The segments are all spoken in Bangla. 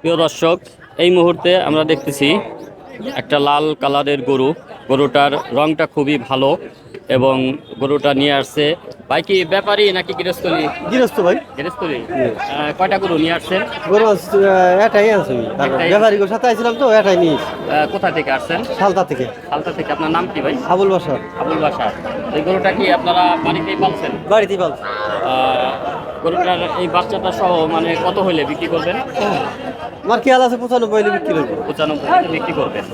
প্রিয় দর্শক, এই মুহূর্তে আমরা দেখতেছি একটা লাল কালারের গরু। গরুটার রংটা খুবই ভালো এবং গরুটা নিয়ে আসছে ভাই। কি ব্যাপারী নাকি গৃহস্থলী? গৃহস্থ ভাই। গৃহস্থলী। কয়টা গরু নিয়ে আসছেন? গরু এটাই আছে, একটাই? ব্যাপারী গরু সাথে আইছিলাম তো এটাই নিয়েছি। কোথা থেকে আসছেন? সালতা থেকে। হালতা থেকে। আপনার নাম কি ভাই? আবুল বাসার। আবুল বাসার। এই গরুটা কি আপনারা বাড়িতেই পালছেন? বাড়িতেই পালছি। গরুটার এই বাচ্চাটা সহ মানে কত হইলে বিক্রি করবেন? আমার খেয়াল আছে 95 হইলে বিক্রি করবো। 95 হইলে বিক্রি করবেন।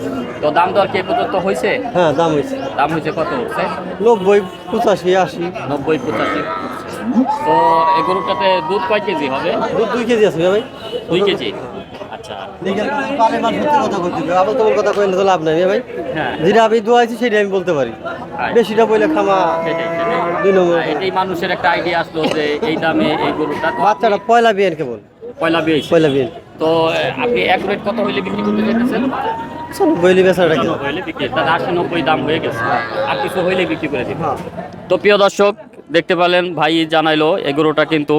তো দাম দর কি এ পর্যন্ত হয়েছে? হ্যাঁ, দাম হয়েছে। দাম হয়েছে কত হচ্ছে? 90, 85, 80। 90, 85। তো এই গরুটাতে দুধ কয় কেজি হবে? দুধ 2 কেজি আছে ভাই। 2 কেজি। আচ্ছা। পালে মাল সত্যি কথা বলতে হবে, আবার তোমার কথা কইলে তো লাভ নাই ভাই। হ্যাঁ, যেটা আমি দোয়াইছি সেটা আমি বলতে পারি, বেশিটা বইলে খামা। সেটাই সেটাই। 2 নম্বর এটাই মানুষের একটা আইডিয়া আসলো যে এই দামে এই গরুটা। বাচ্চাটা পয়লা বিয়েন কেবল। পয়লা বিয়েছে। পয়লা বিয়েন। তো আপনি এক রেট কত হইলে বিক্রি করতে চাইতেছেন? বইলি বেচাটা কি 95 হইলে বিক্রি, তাহলে 80, 90 দাম হয়ে গেছে। আর কিছু হইলে বিক্রি করে দিবেন। তো প্রিয় দর্শক, দেখতে পেলেন ভাই জানাইলো এই গরুটা কিন্তু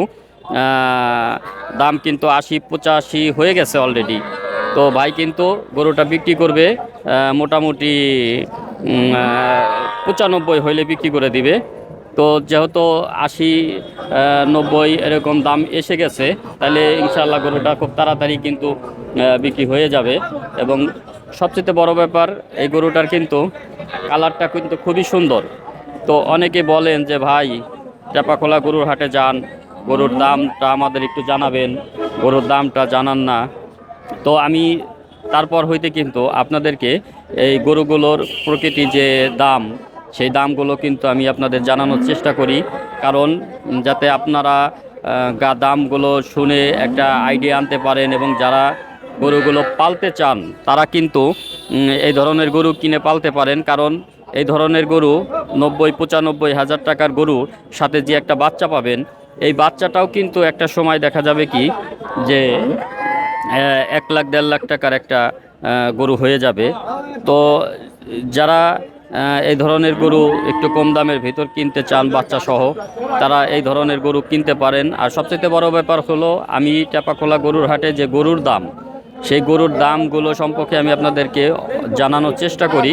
দাম কিন্তু 80, 85 হয়ে গেছে অলরেডি। তো ভাই কিন্তু গরুটা বিক্রি করবে মোটামুটি 95 হইলে বিক্রি করে দিবে। তো যেহেতু 80, 90 এরকম দাম এসে গেছে, তাহলে ইনশাআল্লাহ গরুটা খুব তাড়াতাড়ি কিন্তু বিক্রি হয়ে যাবে। এবং সবচেয়ে বড় ব্যাপার, এই গরুটার কিন্তু কালারটা কিন্তু খুবই সুন্দর। তো অনেকে বলেন যে ভাই চাপাখোলা গরুর হাটে যান, গরুর দামটা আমাদের একটু জানাবেন, গরুর দামটা জানান না। তো আমি তারপর হইতে কিন্তু আপনাদেরকে এই গরুগুলোর প্রকৃতি যে দাম, সেই দামগুলো কিন্তু আমি আপনাদের জানানোর চেষ্টা করি, কারণ যাতে আপনারা দামগুলো শুনে একটা আইডিয়া আনতে পারেন এবং যারা গরুগুলো পালতে চান তারা কিন্তু এই ধরনের গরু কিনে পালতে পারেন। কারণ এই ধরনের গরু 90, 95 হাজার টাকার গরু সাথে যে একটা বাচ্চা পাবেন, এই বাচ্চাটাও কিন্তু একটা সময় দেখা যাবে কি যে 1 লাখ 1.5 লাখ টাকার একটা গরু হয়ে যাবে। তো যারা এই ধরনের গরু একটু কম দামের ভিতর কিনতে চান বাচ্চা সহ, তারা এই ধরনের গরু কিনতে পারেন। আর সবচেয়ে বড় ব্যাপার হলো, আমি চাপাখোলা গরুর হাটে যে গরুর দাম, সেই গরুর দামগুলো সম্পর্কে আমি আপনাদেরকে জানানোর চেষ্টা করি,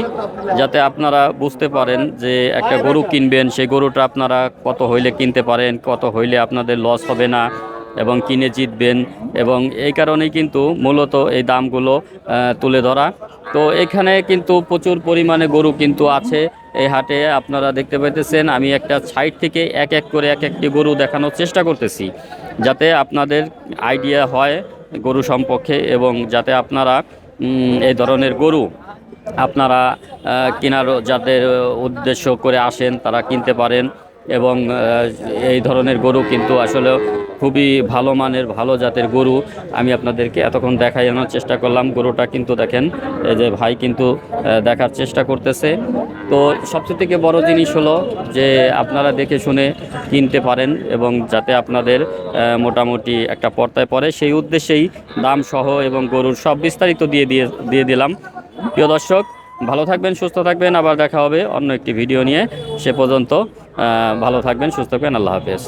যাতে আপনারা বুঝতে পারেন যে একটা গরু কিনবেন, সেই গরুটা আপনারা কত হইলে কিনতে পারেন, কত হইলে আপনাদের লস হবে না এবং কিনে জিতবেন। এবং এই কারণেই কিন্তু মূলত এই দামগুলো তুলে ধরা। তো এখানে কিন্তু প্রচুর পরিমাণে গরু কিন্তু আছে এই হাটে। আপনারা দেখতে পাইতেছেন আমি একটা সাইড থেকে এক এক করে এক একটি গরু দেখানোর চেষ্টা করতেছি, যাতে আপনাদের আইডিয়া হয় গরু সম্পর্কে এবং যাতে আপনারা এই ধরনের গরু আপনারা কেনার যাদের উদ্দেশ্য করে আসেন তারা কিনতে পারেন। এবং এই ধরনের গরু কিন্তু আসলে খুবই ভালো মানের, ভালো জাতের গরু আমি আপনাদেরকে এতক্ষণ দেখানোর চেষ্টা করলাম। গরুটা কিন্তু দেখেন, এই যে ভাই কিন্তু দেখার চেষ্টা করতেছে। তো সবচেয়ে বড় জিনিস হলো যে আপনারা দেখে শুনে কিনতে পারেন এবং যাতে আপনাদের মোটামুটি একটা পর্তায় পড়ে, সেই উদ্দেশ্যেই দাম সহ এবং গরুর সব বিস্তারিত দিয়ে দিলাম। প্রিয় দর্শক, ভালো থাকবেন, সুস্থ থাকবেন, আবার দেখা হবে অন্য একটি ভিডিও নিয়ে। সে পর্যন্ত ভালো থাকবেন, সুস্থ থাকবেন। আল্লাহ হাফেজ।